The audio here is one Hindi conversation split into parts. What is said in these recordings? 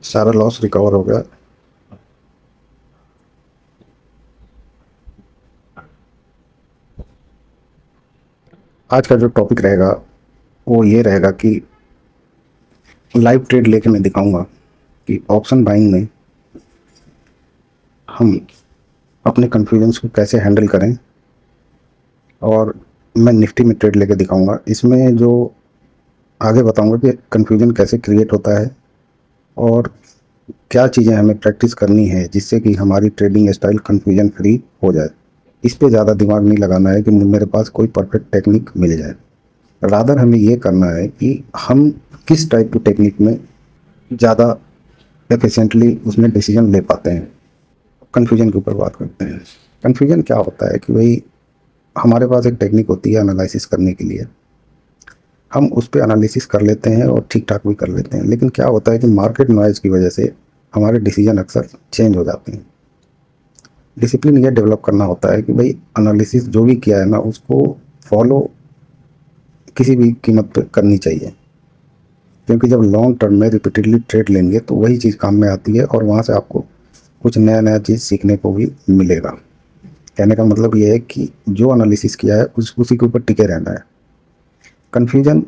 सारा लॉस रिकवर हो गया। आज का जो टॉपिक रहेगा वो ये रहेगा कि लाइव ट्रेड लेके मैं दिखाऊंगा कि ऑप्शन बाइंग में हम अपने कन्फ्यूजन्स को कैसे हैंडल करें। और मैं निफ्टी में ट्रेड लेके दिखाऊंगा। इसमें जो आगे बताऊंगा कि कन्फ्यूजन कैसे क्रिएट होता है और क्या चीज़ें हमें प्रैक्टिस करनी है जिससे कि हमारी ट्रेडिंग स्टाइल कन्फ्यूजन फ्री हो जाए। इस पे ज़्यादा दिमाग नहीं लगाना है कि मेरे पास कोई परफेक्ट टेक्निक मिल जाए। रादर हमें ये करना है कि हम किस टाइप की टेक्निक में ज़्यादा एफिशिएंटली उसमें डिसीजन ले पाते हैं। कन्फ्यूजन के ऊपर बात करते हैं। कन्फ्यूजन क्या होता है कि भाई हमारे पास एक टेक्निक होती है एनालिसिस करने के लिए। हम उस पर एनालिसिस कर लेते हैं और ठीक ठाक भी कर लेते हैं, लेकिन क्या होता है कि मार्केट नॉइज़ की वजह से हमारे डिसीजन अक्सर चेंज हो जाते हैं। डिसिप्लिन ये डेवलप करना होता है कि भाई एनालिसिस जो भी किया है ना उसको फॉलो किसी भी कीमत पर करनी चाहिए, क्योंकि जब लॉन्ग टर्म में रिपीटेडली ट्रेड लेंगे तो वही चीज़ काम में आती है और वहाँ से आपको कुछ नया नया चीज़ सीखने को भी मिलेगा। कहने का मतलब ये है कि जो एनालिसिस किया है उसी के ऊपर टिके रहना है। कन्फ्यूजन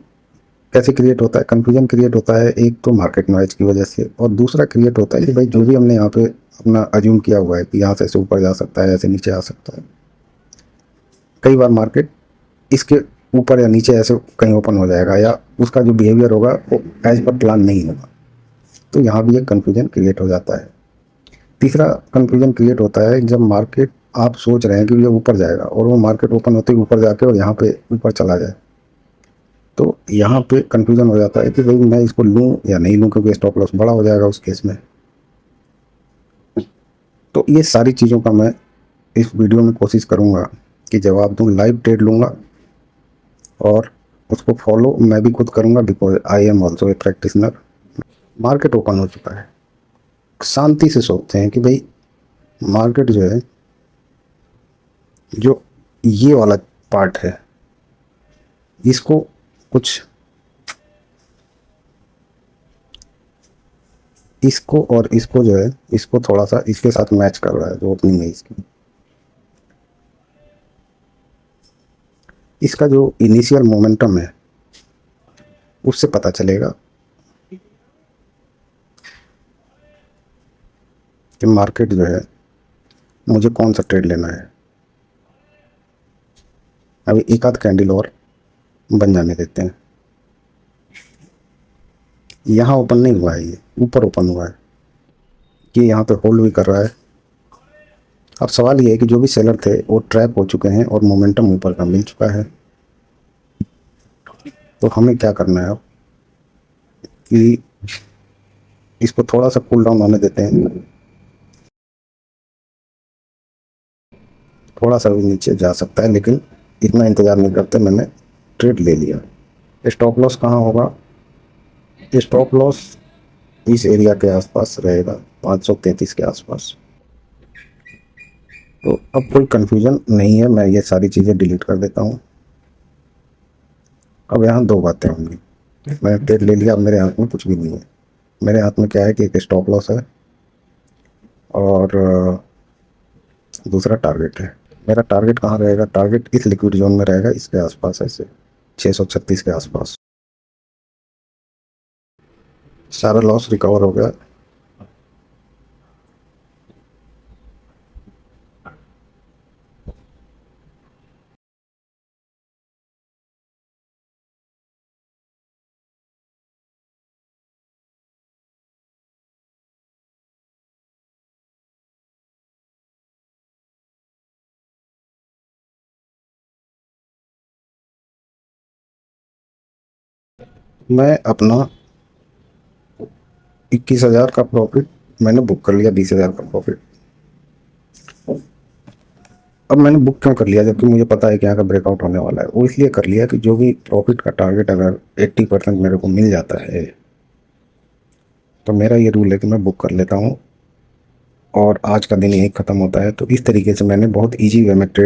कैसे क्रिएट होता है? कन्फ्यूजन क्रिएट होता है एक तो मार्केट नॉइज की वजह से, और दूसरा क्रिएट होता है कि भाई जो भी हमने यहाँ पे अपना अज्यूम किया हुआ है कि यहाँ से ऐसे ऊपर जा सकता है, ऐसे नीचे आ सकता है। कई बार मार्केट इसके ऊपर या नीचे ऐसे कहीं ओपन हो जाएगा या उसका जो बिहेवियर होगा वो एज पर प्लान नहीं होगा, तो यहाँ भी एक कन्फ्यूजन क्रिएट हो जाता है। तीसरा कन्फ्यूजन क्रिएट होता है जब मार्केट आप सोच रहे हैं कि ये ऊपर जाएगा और वो मार्केट ओपन होते ही ऊपर जाके और यहाँ पे ऊपर चला जाए, तो यहाँ पे कन्फ्यूजन हो जाता है कि भाई मैं इसको लूँ या नहीं लूँ, क्योंकि स्टॉप लॉस बड़ा हो जाएगा उस केस में। तो ये सारी चीज़ों का मैं इस वीडियो में कोशिश करूँगा कि जवाब दूँ। लाइव ट्रेड लूँगा और उसको फॉलो मैं भी खुद करूँगा, because I am also a practitioner. Market open हो चुका है, शांति से सोचते हैं कि भाई मार्केट जो है, जो ये वाला पार्ट है, इसको कुछ इसको और इसको जो है इसको थोड़ा सा इसके साथ मैच कर रहा है जो ओपनिंग है इसकी। इसका जो इनिशियल मोमेंटम है उससे पता चलेगा कि मार्केट जो है मुझे कौन सा ट्रेड लेना है। अभी एक आध कैंडल और बन जाने देते हैं। यहाँ ओपन नहीं हुआ है, ये ऊपर ओपन हुआ है, ये यहाँ पे होल्ड भी कर रहा है। अब सवाल ये है कि जो भी सेलर थे वो ट्रैप हो चुके हैं और मोमेंटम ऊपर का मिल चुका है, तो हमें क्या करना है अब कि इसको थोड़ा सा कूल डाउन होने देते हैं। थोड़ा सा भी नीचे जा सकता है, लेकिन इतना इंतज़ार नहीं करते, मैंने ट्रेड ले लिया। स्टॉप लॉस कहाँ होगा? स्टॉप लॉस इस एरिया के आसपास रहेगा, 533 के आसपास। तो अब कोई कन्फ्यूजन नहीं है, मैं ये सारी चीज़ें डिलीट कर देता हूँ। अब यहाँ दो बातें होंगी। मैंने ट्रेड ले लिया, अब मेरे हाथ में कुछ भी नहीं है। मेरे हाथ में क्या है कि एक स्टॉप लॉस है और दूसरा टारगेट है। मेरा टारगेट कहाँ रहेगा? टारगेट इस लिक्विड जोन में रहेगा, इसके आसपास ऐसे 636 के आसपास। सारा लॉस रिकवर हो गया। मैं अपना 21,000 का प्रॉफिट मैंने बुक कर लिया, 20,000 का प्रॉफिट। अब मैंने बुक क्यों कर लिया जबकि मुझे पता है कि यहाँ का ब्रेकआउट होने वाला है? वो इसलिए कर लिया कि जो भी प्रॉफिट का टारगेट अगर 80% मेरे को मिल जाता है तो मेरा ये रूल है कि मैं बुक कर लेता हूँ और आज का दिन यही ख़त्म होता है। तो इस तरीके से मैंने बहुत ईजी वे में ट्रेड